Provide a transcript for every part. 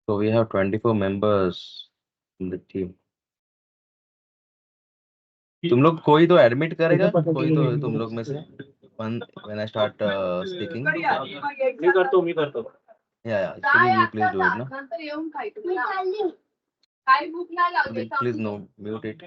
So we have 24 members in the team. तुम लोग कोई तो एडमिट करेगा, कोई तो तुम लोग में से when I start speaking. मी करतो. Yeah, actually you please do it, no? Please no, mute it.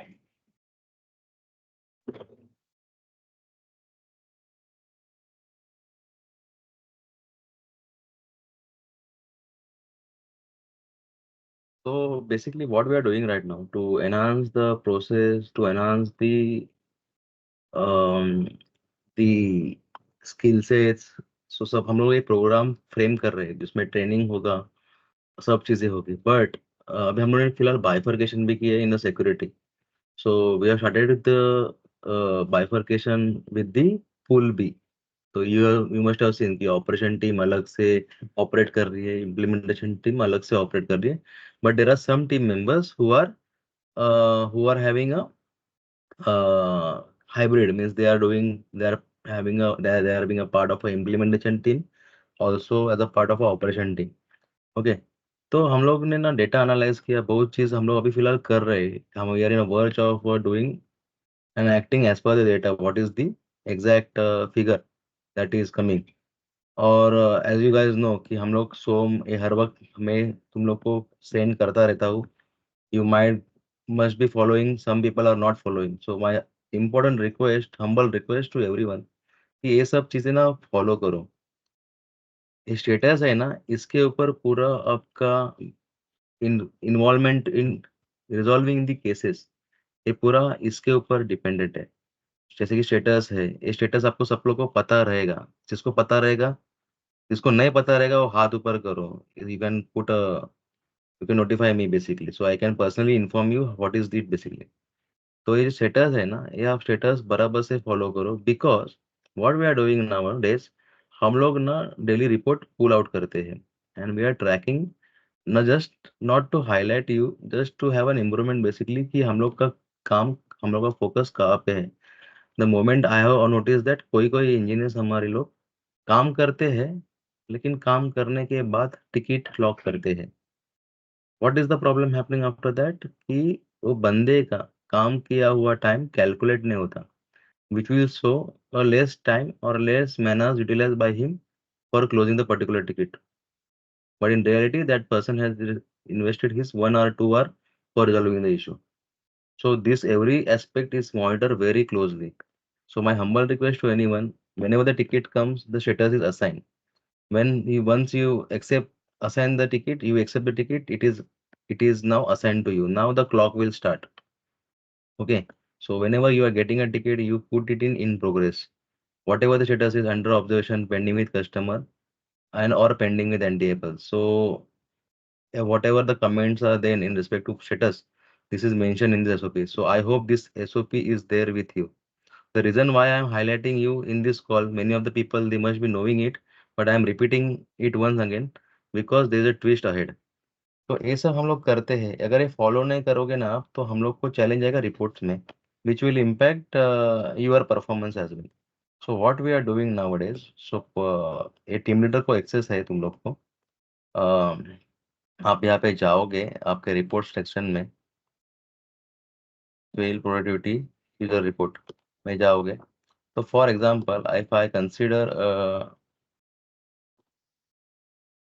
So basically what we are doing right now to enhance the process, to enhance the skill sets, so सब हम लोग एक programme frame कर रहे हैं जिसमें training होगा, सब चीजें होगी। बट अभी हम लोगों ने फिलहाल बाइफर्केशन भी किया है in the security. So we have started with the bifurcation with the pool B. तो यू मस्ट हैव सीन कि ऑपरेशन टीम अलग से ऑपरेट कर रही है, इम्प्लीमेंटेशन टीम अलग से ऑपरेट कर रही है। But there are some team members who are having a hybrid, means they are being a part of a implementation team, also as a part of a operation team. Okay, तो हम लोग ने ना data analyse किया, बहुत चीज हम लोग अभी फिलहाल कर रहे हैं। हम we are in virtue of doing and acting as per the data, what is the exact figure that is coming. और एज यू गाइस नो कि हम लोग सोम ये हर वक्त मैं तुम लोग को सेंड करता रहता हूँ। You might must be following, some people are not following, so my important request, humble request to everyone कि ये सब चीजें ना फॉलो करो। ये स्टेटस है ना, इसके ऊपर पूरा आपका involvement in resolving the cases, ये पूरा इसके ऊपर डिपेंडेंट है। जैसे कि स्टेटस है, ये स्टेटस आपको सब लोग को पता रहेगा। जिसको पता रहेगा, जिसको नहीं पता रहेगा वो हाथ ऊपर करो। You can put you can notify me basically, so I can personally inform you what is that basically. तो ये स्टेटस है ना, ये आप स्टेटस बराबर से फॉलो करो। Because what we are doing nowadays, हम लोग ना डेली रिपोर्ट पुल आउट करते हैं एंड वी आर ट्रैकिंग, ना just not to highlight you, just to have an improvement basically कि हम लोग का काम, हम लोग का फोकस कहाँ पे है। The moment I have notice that कोई कोई इंजीनियर्स हमारे लोग काम करते हैं, लेकिन काम करने के बाद टिकट लॉक करते हैं। What is the problem happening after that कि वो बंदे का काम किया हुआ टाइम कैलकुलेट नहीं होता, which will show a less time or less manners utilized by him for closing the particular ticket. But in reality, that person has invested his 1 or 2 hour for resolving the issue. So this every aspect is monitored very closely. So my humble request to anyone, whenever the ticket comes, the status is assigned. Once you assign the ticket, you accept the ticket, it is now assigned to you. Now the clock will start. Okay. So whenever you are getting a ticket, you put it in progress. Whatever the status is under observation, pending with customer, and or pending with NTAPL. So whatever the comments are then in respect to status, this is mentioned in the SOP. So I hope this SOP is there with you. The reason why I am highlighting you in this call, many of the people they must be knowing it, but I am repeating it once again because there is a twist ahead. तो ये सब हम लोग करते हैं, अगर ये follow नहीं करोगे ना आप, तो हम लोग को चैलेंज आएगा रिपोर्ट्स में, which will impact your performance as well. So what we are doing nowadays, so ये टीम लीडर को एक्सेस है तुम लोग को। आप यहाँ पे जाओगे, आपके रिपोर्ट सेक्शन में फेल प्रोडक्टिविटी यूजर रिपोर्ट में जाओगे, तो for example if I consider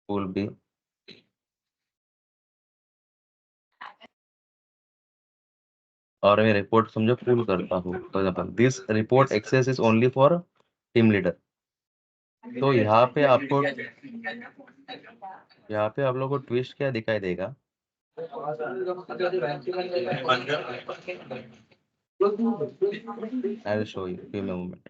will be, और मैं रिपोर्ट समझो पुल करता हूँ, for example this report access is only for team leader. तो यहाँ पे आपको, यहाँ पे आप लोगों को ट्विस्ट क्या दिखाई देगा, I will show you, give me a moment.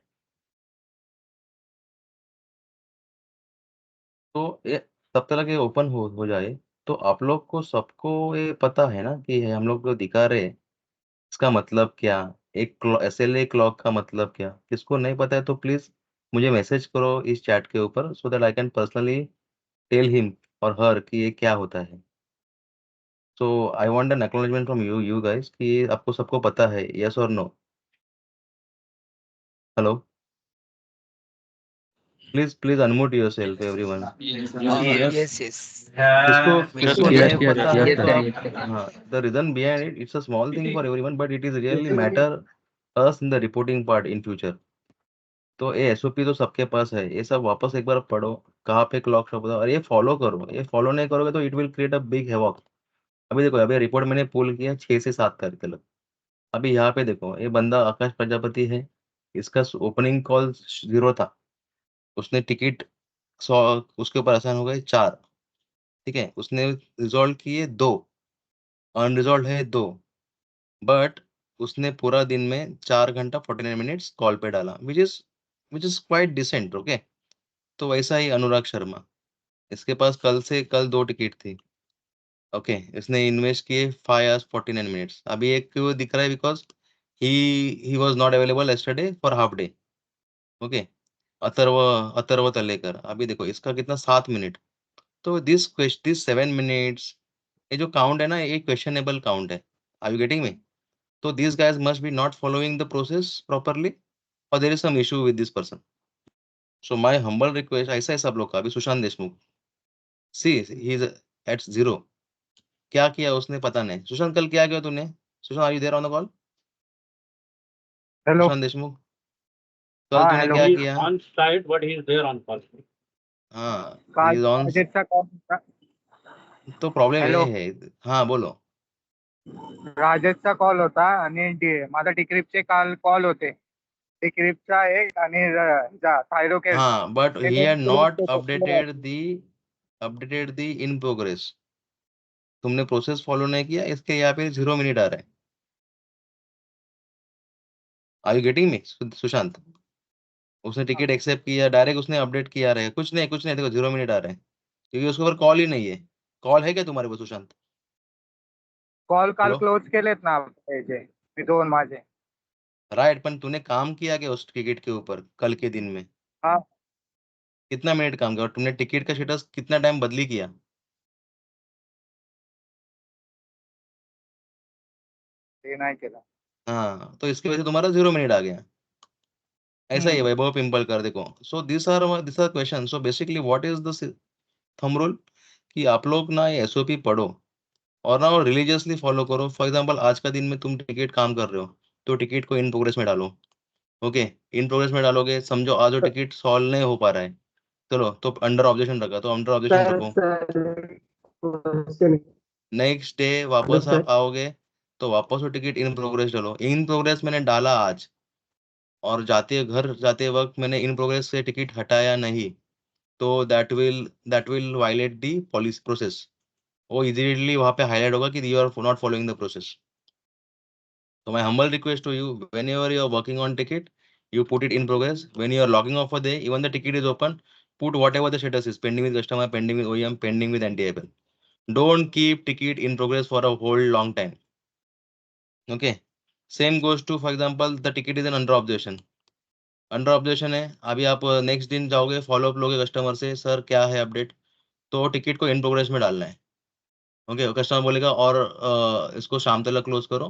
तो ये तब तक ये ओपन हो जाए, तो आप लोग को सबको ये पता है ना कि हम लोग को दिखा रहे हैं, इसका मतलब क्या, एक SLA क्लॉक का मतलब क्या। किसको नहीं पता है तो प्लीज मुझे मैसेज करो इस चैट के ऊपर, so that I can personally tell him और हर कि ये क्या होता है। So I want an acknowledgement from you guys कि ये आपको सबको पता है, यस और no. Hello, please please unmute yourself everyone. Yes. Yes, yes. किसको किसको नहीं पता है तो आप yes. हाँ the reason behind it it's a small thing for everyone but it is really matter us in the reporting part in future. तो ये एसओपी तो सबके पास है, ये सब वापस एक बार पढ़ो, कहाँ पे क्लॉक शॉप होता है और ये फॉलो करो। ये फॉलो नहीं करोगे तो it will create a big havoc. अभी देखो, अभी रिपोर्ट मैंने पुल किया 6 से 7 करके लग। अभी यहाँ पे देखो, ये बंदा आकाश प्रजापति है, इसका ओपनिंग कॉल 0 था, उसने टिकट 100, उसके ऊपर आसान हो गए 4। ठीक है, उसने रिजॉल्व किए 2, अनरिजॉल्व है 2, बट उसने पूरा दिन में 4 घंटा 49 मिनट्स कॉल पे डाला, which is quite decent. Okay, तो वैसा ही अनुराग शर्मा, इसके पास कल से कल 2 टिकट थी। ओके, इसने इन्वेस्ट किए 5 hours 49 minutes। अभी एक क्यों दिख रहा है, because he was not available yesterday for half day. Okay, Atharva Atharva Talekar, अभी देखो इसका कितना 7 मिनट। तो दिस 7 मिनट्स, ये जो काउंट है ना, ये क्वेश्चनेबल काउंट है। Are you getting me? तो this guys must be not following the process properly, और there is some issue with this person. So my humble request, ऐसा है सब लोग का। अभी Sushant Deshmukh, see he is at 0। क्या किया उसने पता नहीं। सुशांत, कल क्या किया तूने? Sushant, are you there on the call? Hello. Sushant Deshmukh, कल हाँ तूने हेलो, क्या ही इज किया? On site but he is there on call. हाँ, काल इज ऑन। राजेशचा कॉल होता. तो प्रॉब्लम ये हॅलो, है। हाँ बोलो। राजेशचा कॉल होता आणि माझा डिक्रिप्टचे काल कॉल होते. डिक्रिप्टचा एक आणि थायरोकेट. हाँ, बट ते ही दोन हैड select नॉट होते. Updated the in progress. तुमने प्रोसेस फॉलो नहीं किया, इसके यहाँ पे 0 मिनट आ रहे हैं। Are you getting me Sushant? उसने टिकट एक्सेप्ट किया, डायरेक्ट उसने अपडेट किया रहेगा, कुछ नहीं, देखो 0 मिनट आ रहे हैं, क्योंकि उसके ऊपर कॉल ही नहीं है। कॉल है क्या तुम्हारे पास सुशांत? कॉल काल हेलो, क्लोज केलेत ना याचे, मी दोन माझे. राइट, पण तूने काम किया क्या उस टिकट के ऊपर कल के दिन में? हा, कितना मिनट काम किया, और तुमने टिकट का स्टेटस कितना टाइम बदली किया? ते नाही केलं. हाँ, तो इसकी वजह से तुम्हारा 0 मिनट आ गया। ऐसा ही है हम्म. वैभव पिंपल कर देखो। So this are question. So basically what is the thumb rule, कि आप लोग ना ये एसओपी पढ़ो और ना वो रिलीजियसली फॉलो करो। फॉर एग्जांपल, आज का दिन में तुम टिकट काम कर रहे हो, तो टिकट को इन प्रोग्रेस में डालो। ओके, इन प्रोग्रेस में डालोगे, समझो आज वो टिकट सॉल्व नहीं हो पा रहा है, चलो तो अंडर ऑब्जेक्शन रखा, तो अंडर ऑब्जेक्शन Sir, रखो। sir, question. Next day Hello, वापस sir. आप आओगे, तो वापस वो टिकट इन प्रोग्रेस डालो। इन प्रोग्रेस मैंने डाला आज, और घर जाते वक्त मैंने इन प्रोग्रेस से टिकट हटाया नहीं, तो that will violate the policy process. वो इजीली वहां पे हाईलाइट होगा कि you are not following the process. So my humble request to you, whenever you are working on ticket, you put it in progress. When you are logging off a day, even the ticket is open, put whatever the status is, pending with customer, pending with OEM, pending with anti-able. Don't keep ticket in progress for a whole long time. Okay. Same goes to, for example, the ticket is an under observation. Under observation है, अभी आप next दिन जाओगे, follow up लोगे customer से, sir क्या है update, तो टिकट को इन प्रोग्रेस में डालना है। ओके, कस्टमर बोलेगा और इसको शाम तक क्लोज करो,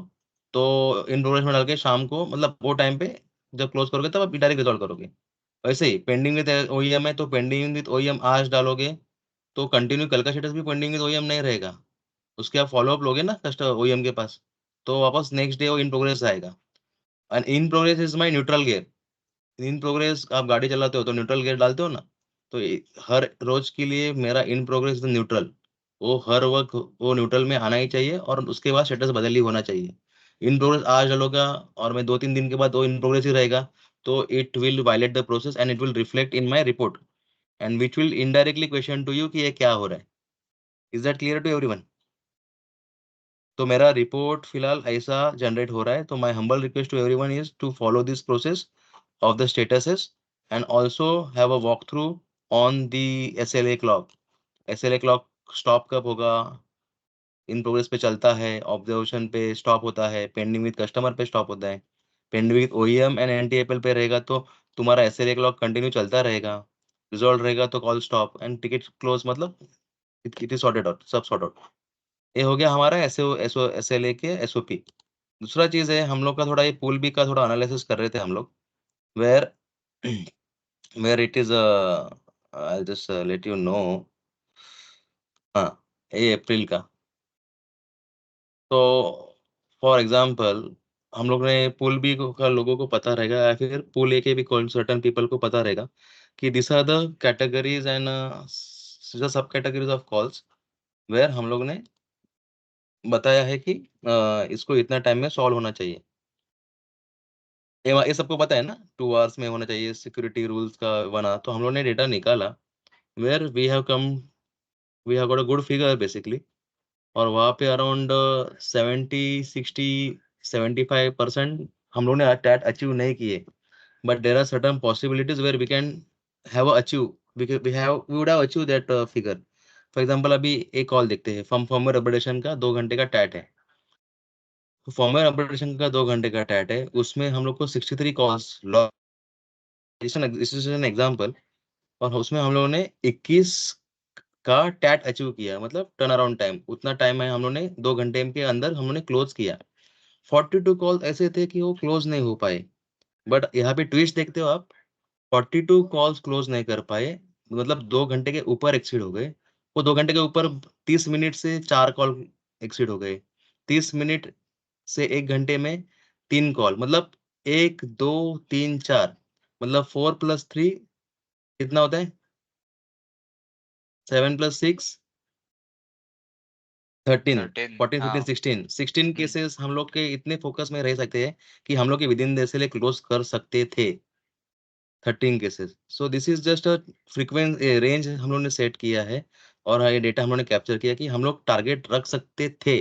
तो इन प्रोग्रेस में डाल के शाम को, मतलब वो टाइम पे जब क्लोज करोगे तब आप डायरेक्ट रिजॉल्व करोगे। वैसे ही पेंडिंग विद ओईएम है, तो पेंडिंग विद ओईएम आज डालोगे, तो कंटिन्यू कल का स्टेटस भी पेंडिंग विद ओईएम नहीं रहेगा। उसके आप फॉलोअप लोगे ना कस्टमर ओईएम के पास, तो वापस नेक्स्ट डे वो इन प्रोग्रेस आएगा। And in progress is my neutral gear. In progress आप गाड़ी चलाते हो तो न्यूट्रल गियर डालते हो ना, तो हर रोज के लिए मेरा इन प्रोग्रेस न्यूट्रल, वो हर वक्त वो न्यूट्रल में आना ही चाहिए, और उसके बाद स्टेटस बदल ही होना चाहिए। इन प्रोग्रेस आज डालोगा और मैं 2-3 दिन के बाद वो इन प्रोग्रेस ही रहेगा, तो it will violate the process and it will reflect in my report, and which will indirectly question to you कि ये क्या हो रहा है। Is that clear to everyone? तो मेरा रिपोर्ट फिलहाल ऐसा जनरेट हो रहा है। तो my humble request to everyone is to follow this process of the statuses, and also have a walkthrough on the SLA clock. SLA clock stop कब होगा, इन प्रोग्रेस पे चलता है, ऑब्जर्वेशन पे स्टॉप होता है, पेंडिंग विद कस्टमर पे stop होता है, पेंडिंग विद ओईएम एंड एनटीएपएल पे रहेगा, तो तुम्हारा SLA क्लॉक कंटिन्यू चलता रहेगा। रिजॉल्व रहेगा तो call stop and ticket close, मतलब इट इज सॉर्टेड आउट, सब सॉर्ट आउट। ये हो गया हमारा SLA के SOP। दूसरा चीज है, हम लोग का थोड़ा ये पूल बी का थोड़ा एनालिसिस कर रहे थे हम लोग, where where it is I'll just let you know हाँ, ये अप्रैल का। तो फॉर एग्जांपल हम लोग ने पूल बी का लोगों को पता रहेगा या फिर पूल ए के भी कौन सर्टेन पीपल को पता रहेगा कि this are the categories and sub categories of calls where हम लोग ने बताया है कि इसको इतना टाइम में सॉल्व होना चाहिए। ये सबको पता है ना, 2 आवर्स में होना चाहिए सिक्योरिटी रूल्स का बना। तो हम लोग ने डेटा निकाला where we have got a good figure basically. और वहाँ पे अराउंड 70-60-75% हम लोग ने टैट अचीव नहीं किए। But there are certain possibilities where we can have achieve we would have achieve that figure. For example अभी एक कॉल देखते हैं, फॉर्मवेयर अपडेशन का 2 घंटे का टैट है। फॉर्मवेयर अपडेशन का 2 घंटे का टैट है, उसमें हम लोग को 63 calls log, this is an example. और उसमें हम लोगों ने 21 का टैट अचीव किया, मतलब टर्न अराउंड टाइम उतना टाइम है हम लोगों ने 2 घंटे के अंदर हम लोगों ने क्लोज किया। 42 कॉल ऐसे थे कि वो क्लोज नहीं हो पाए। बट यहाँ पे ट्विस्ट देखते हो आप, 42 कॉल्स क्लोज नहीं कर पाए, मतलब 2 घंटे के ऊपर एक्सीड हो गए। वो 2 घंटे के ऊपर 30 मिनट से 4 कॉल एक्सीड हो गए। 30 मिनट से 1 घंटे में 3 कॉल, मतलब 1, 2, 3, 4, मतलब 4 + 3 कितना होता है? 7 + 6 13, 13 14, 15, हाँ 16 केसेस हम लोग के इतने फोकस में रह सकते हैं कि हम लोग के विदिन द से क्लोज कर सकते थे 13 cases. So this is just a frequency range हम लोग ने सेट किया है। और ये डेटा हम लोग ने कैप्चर किया कि हम लोग टारगेट रख सकते थे,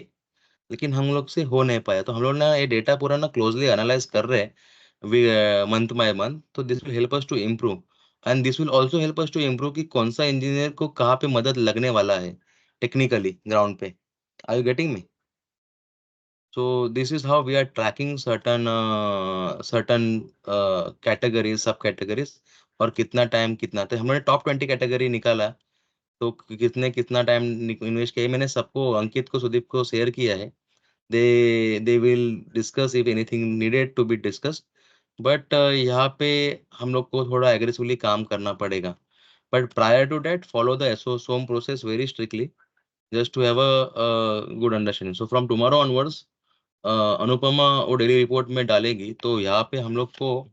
लेकिन हम लोग से हो नहीं पाया। तो हम लोग ना ये डेटा पूरा ना क्लोजली एनालाइज कर रहे हैं मंथ बाय मंथ। तो this will help us to improve, and this will also help us to improve कि कौन सा इंजीनियर को कहाँ पे मदद लगने वाला है टेक्निकली ग्राउंड पे। Are you getting me? So this is how we are tracking certain categories, subcategories, और कितना टाइम कितना। तो हमने टॉप 20 कैटेगरी निकाला। तो कितना टाइम इन्वेस्ट किया, मैंने सबको, अंकित को, सुदीप को शेयर किया है। They will discuss if anything needed to be discuss. But यहाँ पे हम लोग को थोड़ा एग्रेसिवली काम करना पड़ेगा। But prior to that follow the SO some process very strictly, just to have a good understanding. So from tomorrow onwards, Anupama वो डेली रिपोर्ट में डालेगी, तो यहाँ पे हम लोग को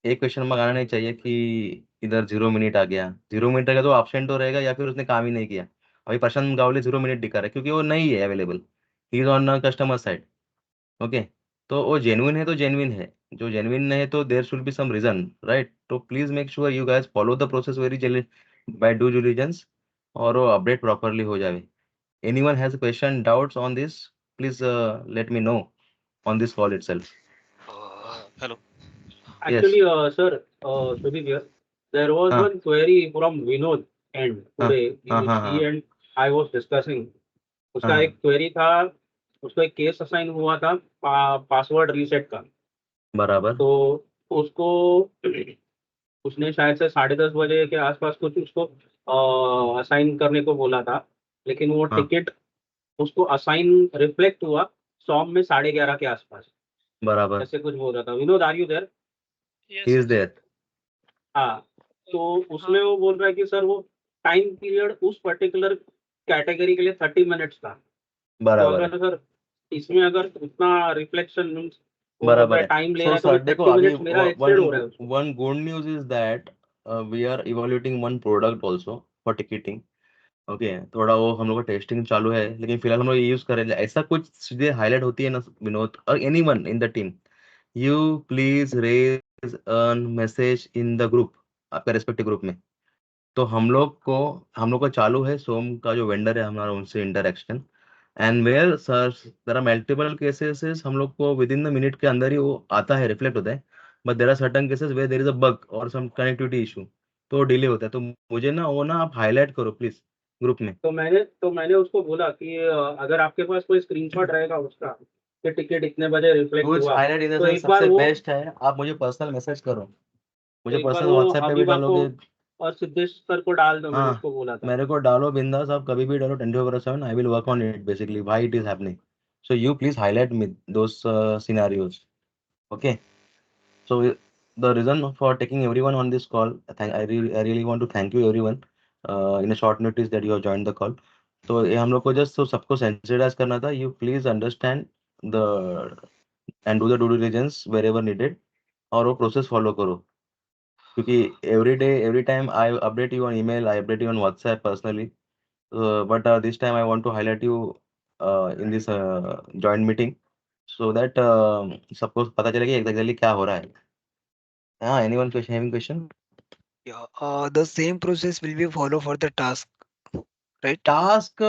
एक क्वेश्चन मंगाना नहीं चाहिए कि इधर 0 मिनट आ गया। 0 मिनट आ गया तो एब्सेंट तो रहेगा या फिर उसने काम ही नहीं किया। अभी प्रशांत गावले 0 मिनट दिखा रहा है क्योंकि वो नहीं है available, he is on customer side. Okay, तो वो जेन्युइन है तो जेन्युइन है, जो जेन्युइन नहीं है तो there should be some reason, right? तो please make sure you guys follow the process very by due diligence, और वो अपडेट प्रॉपरली हो जाए। Anyone has a question, doubts on this, please let me know on this call itself. Hello Actually, Yes. sir, Sudeep here. There was हाँ one query from Vinod and हाँ today हाँ which हाँ he हाँ and I was discussing. उसका हाँ, एक query था, उसको एक केस असाइन हुआ था पासवर्ड रीसेट का। बराबर। तो उसको उसने शायद से 10:30 बजे के आसपास कुछ उसको असाइन करने को बोला था, लेकिन वो हाँ, टिकट उसको असाइन रिफ्लेक्ट हुआ सॉम में 11:30 के आसपास, बराबर। ऐसे कुछ बोल रहा था। Vinod, are you there? He is there. हाँ, तो उसमें वो बोल रहा है कि सर वो टाइम पीरियड उस पर्टिकुलर कैटेगरी के लिए 30 मिनट्स था। तो बराबर है, अगर सर इसमें अगर उतना रिफ्लेक्शन मीन्स वो बोल रहा बराबर है है। टाइम ले सो रहा है, तो सर वो देखो 30 अभी मिनट्स मेरा वन एक्सटेंड हो रहा है उसको। One good news is that we are evoluting one product also for ticketing. Okay, थोड़ा वो हम लोग का टेस्टिंग चालू है, लेकिन फिलहाल हम लोग ये यूज कर रहे हैं। ऐसा कुछ चीजें हाईलाइट होती है ना विनोद और anyone in the team, you please raise an message in the group, आपका रेस्पेक्टिव ग्रुप में। तो हम लोग का चालू है, सोम का जो वेंडर है हमारा, उनसे interaction. And where sir there are multiple cases, हम लोग को विद इन द मिनट के अंदर ही वो आता है, रिफ्लेक्ट होता है। But there are certain cases where there is a bug और सम कनेक्टिविटी इशू, तो डिले होता है। तो मुझे ना वो ना आप हाईलाइट करो प्लीज ग्रुप में। तो मैंने उसको बोला कि अगर आपके पास कोई स्क्रीनशॉट रहेगा उसका कि टिकट इतने बजे रिफ्लेक्ट कुछ हुआ, हाईलाइट इन द तो सेंस एक बार सबसे वो बेस्ट है आप मुझे पर्सनल मैसेज करो, मुझे एक बार पर्सनल वो व्हाट्सएप पे भी हबीबा को डालोगे। और सिद्धेश सर को डाल दो, मैंने हाँ, उसको बोला था। मेरे को डालो बिंदास, आप कभी भी डालो 24/7, I will work on it basically why it is happening. So you please highlight me those scenarios. Okay, so the reason for taking everyone on this call, I really want to thank you everyone in a short notice that you have joined the call. तो ये हम लोग को just तो सबको sensitise करना था. You please understand the and do the due diligence wherever needed, और वो प्रोसेस फॉलो करो. क्योंकि every day every time I update you on email, I update you on WhatsApp personally, but this time I want to highlight you in this joint meeting, so that सबको पता चले कि exactly क्या हो रहा है. हाँ, anyone question, having question? Yeah, the same process will be follow for the task, right? Task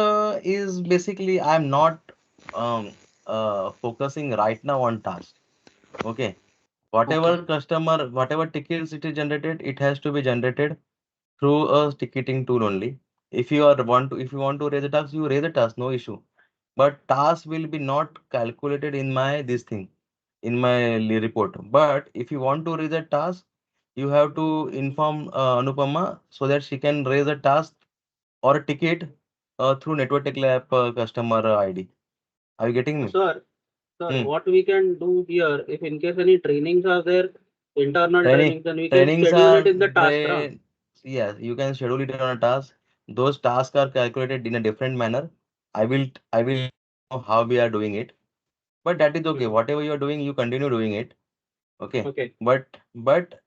is basically I'm not focusing right now on task. Okay. Whatever Okay. customer, whatever tickets it is generated, it has to be generated through a ticketing tool only. If you if you want to raise a task, you raise a task, no issue. But task will be not calculated in my this thing, in my report. But if you want to raise a task, you have to inform Anupama so that she can raise a task or a ticket through Network Tech Lab customer ID. Are you getting me? Sir, Hmm. what we can do here, if in case any trainings are there, internal Training trainings, then we can trainings schedule are it in the task, right? they yes, you can schedule it on a task. Those tasks are calculated in a different manner. I will know how we are doing it. But that is okay. Hmm. Whatever you are doing, you continue doing it. Okay. Okay. But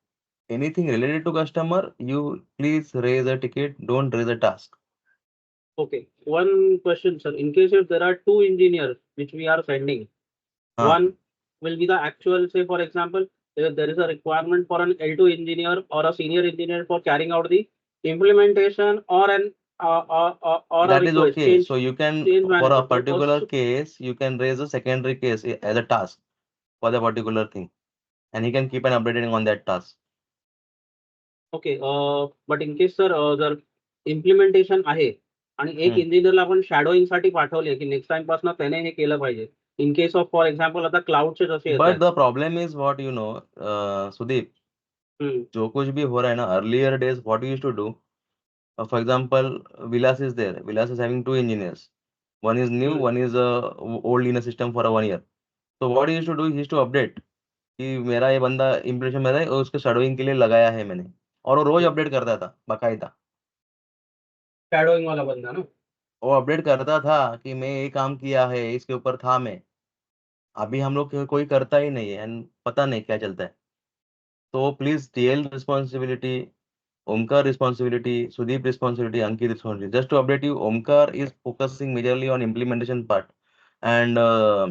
anything related to customer, you please raise a ticket. Don't raise a task. Okay. One question, sir. In case if there are two engineers which we are sending, Huh. one will be the actual, say for example, there is a requirement for an L2 engineer or a senior engineer for carrying out the implementation or an or a That is request okay. So you can, change for a management. So particular case, you can raise a secondary case as a task for the particular thing, and he can keep on updating on that task. Okay. But in case sir जर implementation आहे आणि एक इंजिनियरला आपण शॅडोईंग साठी पाठवले की next time पासून त्याने हे केलं पाहिजे, in case of for example आता क्लाउडचे जसे येत But आहेत. the problem is what you know, Sudeep, जो कुछ भी हो रहा है ना, earlier days what we used to do, for example, Vilas is there. Vilas is having two engineers. One is new, one is old in a system for a 1 year. So what he used to do, he used to update कि मेरा ये बंदा implementation में है और उसके शadowing के लिए लगाया है मैंने, और वो रोज अपडेट करता था बाकायदा. शॅडोईंग वाला बंदा ना. वो अपडेट करता था कि मैं ये काम किया है, इसके ऊपर था मैं. अभी हम लोग कोई करता ही नहीं है, एंड पता नहीं क्या चलता है. तो please TL responsibility, Omkar responsibility, Sudeep responsibility, Ankit responsibility. Just to update you, Omkar is focusing majorly on implementation part, and uh,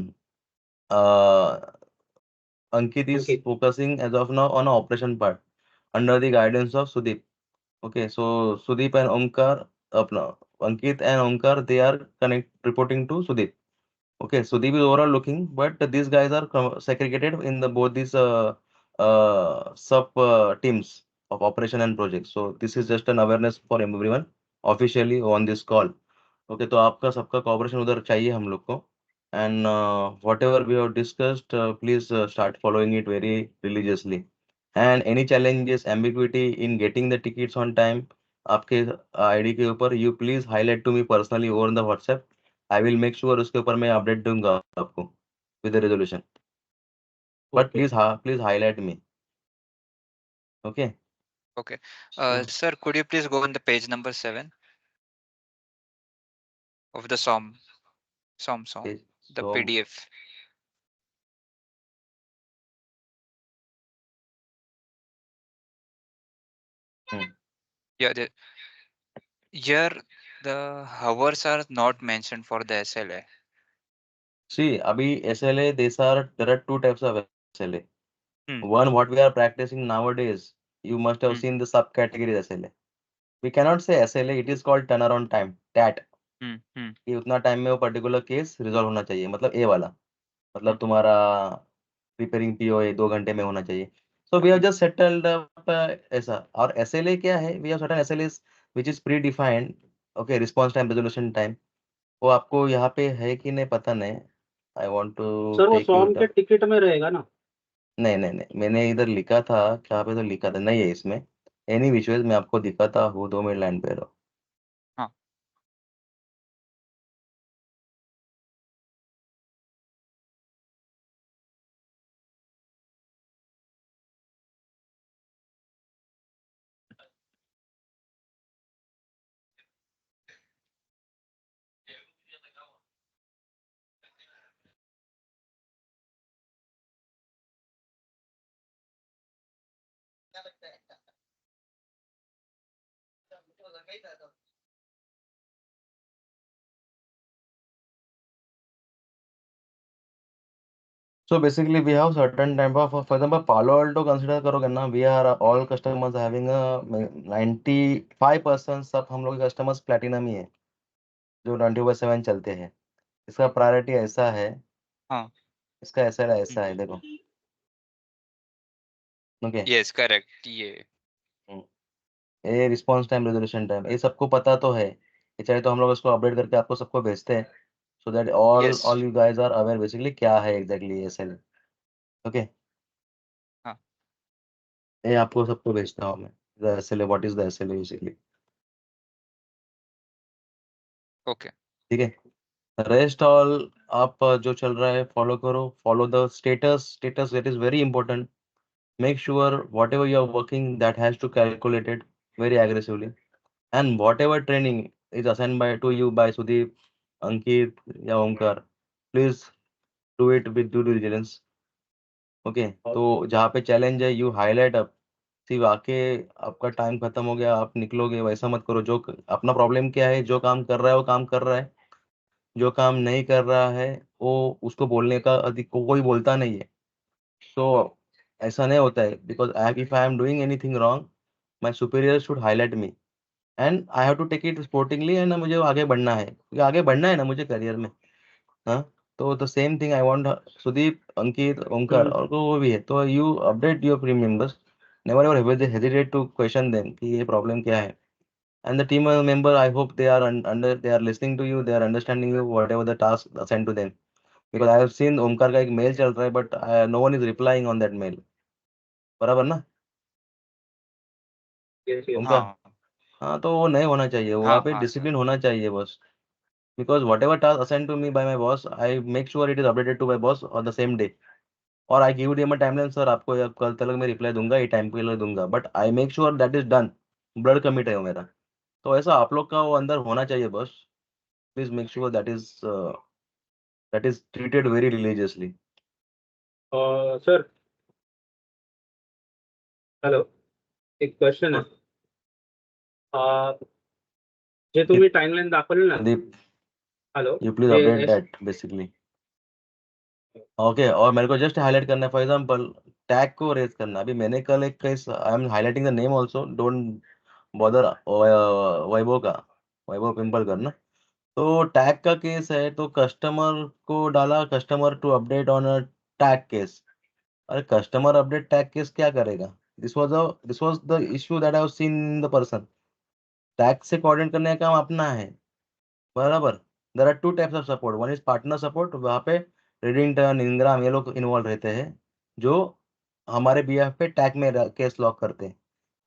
Ankit is Ankit. focusing as of now on operation part under the guidance of Sudeep. Okay, so Sudeep and Omkar, Ankit and Omkar, they are reporting to Sudeep. Okay, Sudeep is overall looking, but these guys are segregated in the both these sub teams of operation and project. So this is just an awareness for everyone officially on this call. Okay, तो आपका सबका cooperation उधर चाहिए हम लोग को. And whatever we have discussed, please start following it very religiously. And any challenges, ambiguity in getting the tickets on time, आपके ID के ऊपर, you please highlight to me personally over the WhatsApp. I will make sure उसके ऊपर मैं update दूंगा आपको with resolution. But okay. Please highlight me. Okay. Okay. Sir, could you please go on the page number 7 of the SOM, the So PDF. Yeah, here the hours are not mentioned for the SLA. see, अभी SLA, there are two types of SLA. Hmm. One, what we are practicing nowadays, you must have seen the subcategories SLA. We cannot say SLA, it is called turnaround time, TAT. कि उतना time में वो particular case resolve होना चाहिए, मतलब ए वाला, मतलब तुम्हारा रिपेयरिंग पीओ 2 घंटे में होना चाहिए. So we have just settled ऐसा. और एसएलए क्या है, we have certain SLAs which is pre defined. Okay, response time, resolution time, वो आपको यहाँ पे है कि नहीं पता नहीं. आई वांट टू सर वो टेक यू सॉम के टिकट में रहेगा ना. नहीं नहीं नहीं, मैंने इधर लिखा था, क्या पे तो लिखा था, नहीं है इसमें. एनी विजुअल मैं आपको दिखाता हूँ, 2 मिनट लाइन पे रहो. हाँ. So basically, we have certain type of, for example, Palo Alto consider करोगे ना, we are all customers having a 95% सब हम लोग के customers platinum ही है, जो 24/7 चलते हैं। इसका प्रायोरिटी ऐसा है, हाँ इसका ऐसा ऐसा है, देखो। ओके, यस करेक्ट ये ये रिस्पॉन्स टाइम, रेजोल्यूशन टाइम, ये सबको पता तो है। ये चाहे तो हम लोग इसको अपडेट करके आपको सबको भेजते हैं, so that Yes. All you guys are aware basically क्या है एग्जैक्टली एसएल। ओके, हाँ ये आपको सबको भेजता हूँ मैं, the SL, what is the SL basically. Okay ठीक है, रेस्ट ऑल आप जो चल रहा है फॉलो करो, follow the status that is very important. Make sure whatever you are working that has to calculated very aggressively, and whatever training is assigned by to you by Sudeep, Ankit या Omkar, please do it with due diligence. Okay, तो जहाँ पे challenge है you highlight up, सिर्फ आके आपका time खत्म हो गया आप निकलोगे, वैसा मत करो। जो अपना प्रॉब्लम क्या है, जो काम कर रहा है वो काम कर रहा है, जो काम नहीं कर रहा है वो उसको बोलने का अधिक कोई बोलता नहीं है। सो ऐसा नहीं होता है, because if I am doing anything wrong, my superior should highlight me and I have to take it sportingly, है ना, मुझे आगे बढ़ना है, क्योंकि आगे बढ़ना है ना मुझे करियर में। हाँ, तो the same thing I want Sudeep, Ankit, Omkar और को वो भी है, तो you update your prime members, never ever hesitate to question them कि ये प्रॉब्लम क्या है। And the team member, I hope they are under, they are listening to you, they are understanding you whatever the task assign to them, because I have seen Omkar का एक mail चल रहा है but no one is replying on that mail, बराबर ना ओमकार? हाँ हाँ, तो वो नहीं होना चाहिए, वहाँ हाँ पे हाँ सर डिसिप्लिन होना चाहिए बस। Because whatever task assigned to me by my boss, I make sure it is updated to my boss on the same day. और I give them a timeline, sir आपको या कल तक मैं रिप्लाई दूंगा, ये टाइम पे लिए दूंगा, but I make sure that is done. Blood commit है वो मेरा, तो ऐसा आप लोग का वो अंदर होना चाहिए बस। Please make sure that is treated very religiously. Sir hello, एक क्वेश्चन आहे. जे तुम्ही टाइमलाइन दाखवली ना, Sandeep, hello, you please update that basically. Okay, और मेरे को जस्ट हाईलाइट करना है, फॉर एग्जांपल टैग को रेज करना। अभी मैंने कल एक case, I am highlighting the name also, don't bother, Vaibhav का, वैभव पिंपल करना। तो टैग का केस है, तो कस्टमर को डाला, customer to update on a tag case. अरे कस्टमर अपडेट टैग केस क्या करेगा? This was the issue that I have seen in the person. Tag से कोऑर्डिनेट करने का काम अपना है, बराबर। There are two types of support, one is partner support, वहाँ पे रेडिंगटन, इंग्राम ये लोग इन्वॉल्व रहते हैं, जो हमारे बीएफ पे टैग में केस लॉक करते हैं।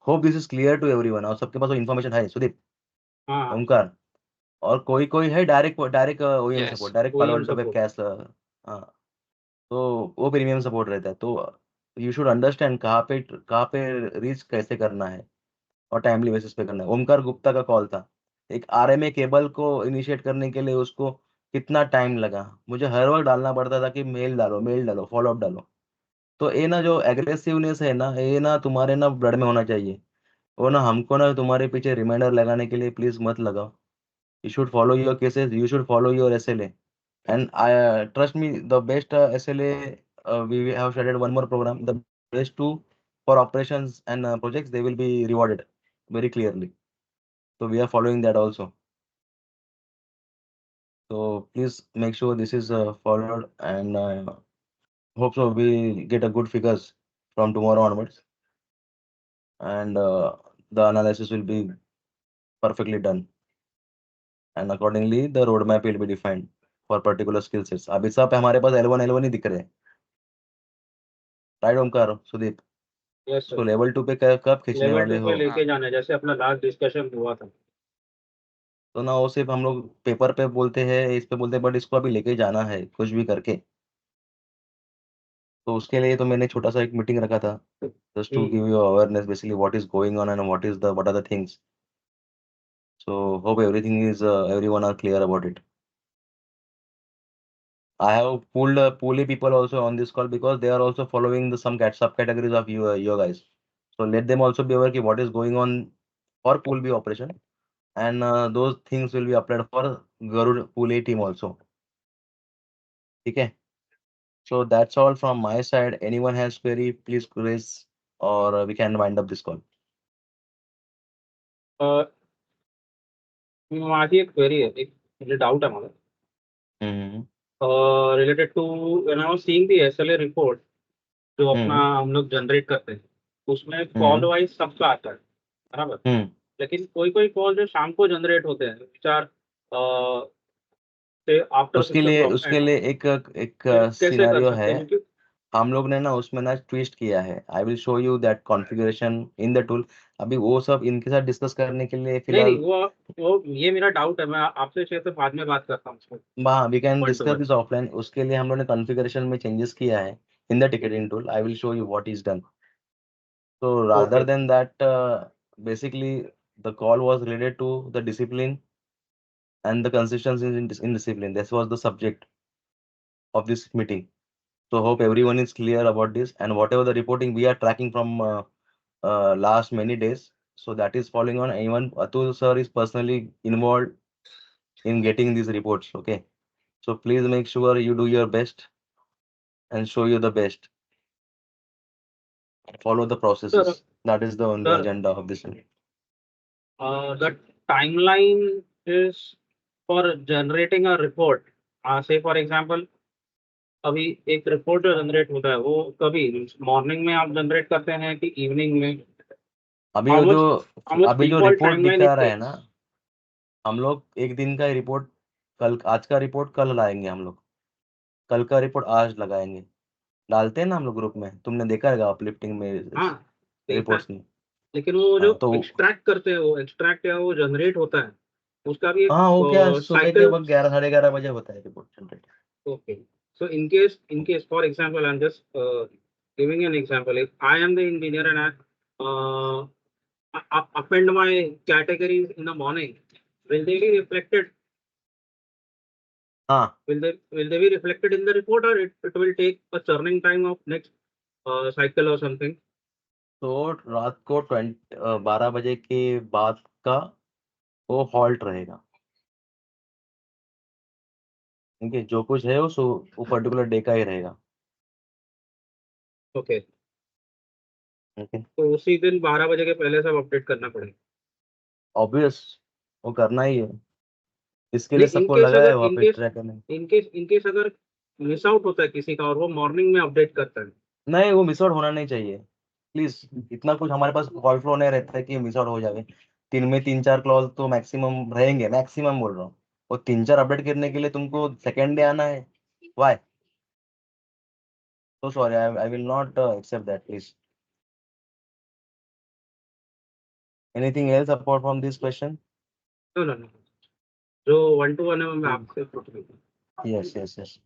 Hope this is clear to everyone, और सबके पास इन्फॉर्मेशन है सुदीप, हाँ ओमकार, और कोई कोई है direct direct OEM yes support, direct पालो OEM अल्टो पे support. कैश। हाँ, तो वो प्रीमियम सपोर्ट रहता है। तो यू शुड अंडरस्टैंड कहाँ पे रीच कैसे करना है, और टाइमली बेसिस पे करना है। ओमकार गुप्ता का कॉल था, एक आरएमए केबल को इनिशिएट करने के लिए उसको कितना टाइम लगा, मुझे हर वक्त डालना पड़ता था कि मेल डालो, फॉलो अप डालो। तो ये ना जो एग्रेसिवनेस है ना, ये ना तुम्हारे ना ब्लड में होना चाहिए, वो ना हमको ना तुम्हारे पीछे रिमाइंडर लगाने के लिए प्लीज मत लगाओ। You should follow your cases, you should follow your SLA. And I trust me, the best SLA, we have started one more program. The best two for operations and projects, they will be rewarded very clearly. So we are following that also. So please make sure this is followed, and hope so we get a good figures from tomorrow onwards, and the analysis will be perfectly done, and accordingly the roadmap will be defined for particular skill sets. अभी सब हमारे पास L1 ही दिख रहे हैं, right Omkar, Sudeep? Yes इसको sir, level 2 पे कब खींचने लेवल वाले 2 हो? पे लेके जाना है, जैसे अपना लास्ट डिस्कशन हुआ था. तो ना वो सिर्फ हम लोग पेपर पे बोलते हैं, इस पे बोलते हैं, बट इसको अभी लेके जाना है कुछ भी करके। तो उसके लिए तो मैंने छोटा सा एक मीटिंग रखा था, just to give you awareness basically what is going on and what are the things. So hope everything is everyone are clear about it. I have pulled people also on this call because they are also following the some subcategories of you guys. So let them also be aware what is going on for Pool B operation, and those things will be applied for Garud Pool A team also. Okay. So that's all from my side. Anyone has query, please raise, or we can wind up this call. माझी एक query आहे, एक म्हणजे doubt आहे मला hmm, related to when I was seeing the SLA report जो अपना हम लोग जनरेट करते हैं, उसमें कॉल वाइज सबका आता है बराबर, लेकिन कोई कोई कॉल जो शाम को जनरेट होते हैं विचार आफ्टर उसके लिए एक सिनेरियो है, हम लोग ने ना उसमें ना ट्विस्ट किया है. I will show you that configuration in the tool. अभी वो सब इनके साथ डिस्कस करने के लिए फिलहाल वो ये मेरा डाउट है, मैं आपसे शायद से बाद में बात करता हूँ. हाँ, we can discuss this offline. उसके लिए हम लोग ने कॉन्फ़िगरेशन में चेंजेस किया है in the ticketing tool. I will show you what is done. So rather than that, basically the call was related to the discipline and the consistency in discipline. This was the subject of this meeting. So hope everyone is clear about this, and whatever the reporting we are tracking from last many days. So that is following on. Even Atul sir is personally involved in getting these reports. Okay. So please make sure you do your best and show you the best. Follow the processes. Sir, that is the only sir, agenda of this meeting. The timeline is for generating a report. Say for example, अभी एक report जो generate होता है वो कभी morning में आप generate करते हैं कि इवनिंग में? अभी वो जो अभी जो रिपोर्ट दिखा रहा है ना, हम लोग एक दिन का रिपोर्ट कल, आज का रिपोर्ट कल लाएंगे. हम लोग कल का रिपोर्ट आज लगाएंगे. डालते हैं ना हम लोग ग्रुप में, तुमने देखा है अपलिफ्टिंग में रिपोर्ट्स में. लेकिन वो जो एक्सट्रैक्ट करते हैं, वो एक्सट्रैक्ट या वो जनरेट होता है उसका भी हाँ, वो क्या सुबह के वक्त 11 साढ़े 11 बजे होता है report generate. Okay. So in case for example, I'm just giving an example. If I am the engineer and I append my categories in the morning, will they be reflected? Will they be reflected in the report, or it will take a churning time of next cycle or something? तो रात को 12 बजे के बाद का वो halt रहेगा. ठीक है, जो कुछ है वो पर्टिकुलर डे का ही रहेगा. ओके. ओके. तो उसी दिन 12 बजे के पहले सब अपडेट करना पड़ेगा. ऑब्वियस, वो करना ही है. इसके लिए सबको लगा है वहाँ पे ट्रैक करने. इनकेस अगर मिस आउट होता है किसी का और वो मॉर्निंग में अपडेट करता है, नहीं, वो मिस आउट होना नहीं चाहिए. प्लीज, इतना कुछ हमारे पास कॉल फ्लो नहीं रहता है कि मिस आउट हो जाए. 3 में 3-4 क्लॉज तो मैक्सिमम रहेंगे. मैक्सिमम बोल रहा हूँ. और 3-4 अपडेट करने के लिए तुमको सेकेंड डे आना है. Why? So sorry, I will not accept that, please. Anything else apart from this question? No. जो 1-to-1 है मैं आपसे पूछ रही हूँ. Yes.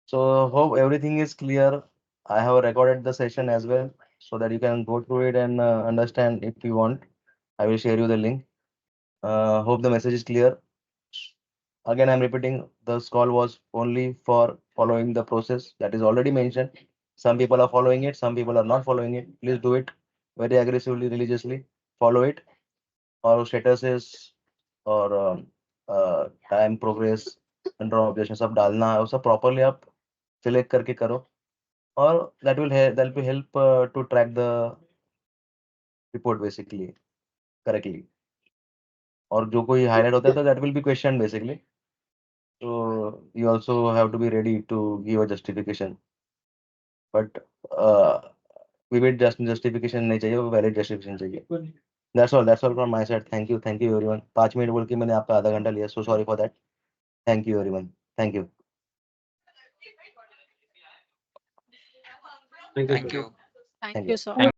So hope everything is clear. I have recorded the session as well, so that you can go through it and understand if you want. I will share you the link. Hope the message is clear. Again, I'm repeating, this call was only for following the process that is already mentioned. Some people are following it, some people are not following it. Please do it very aggressively, religiously. Follow it. Or statuses और time progress under objection सब डालना है. वो सब properly आप select करके करो, और that will help to track the report basically correctly. और जो कोई हाईलाइट होता है तो that will be question basically. So you also have to be ready to give a justification. But vivid justification नहीं चाहिए, वो valid justification चाहिए. That's all from my side. Thank you everyone. 5 minute बोल के मैंने आपका आधा घंटा लिया. So sorry for that. Thank you everyone. Thank you. Thank you. Thank you, sir.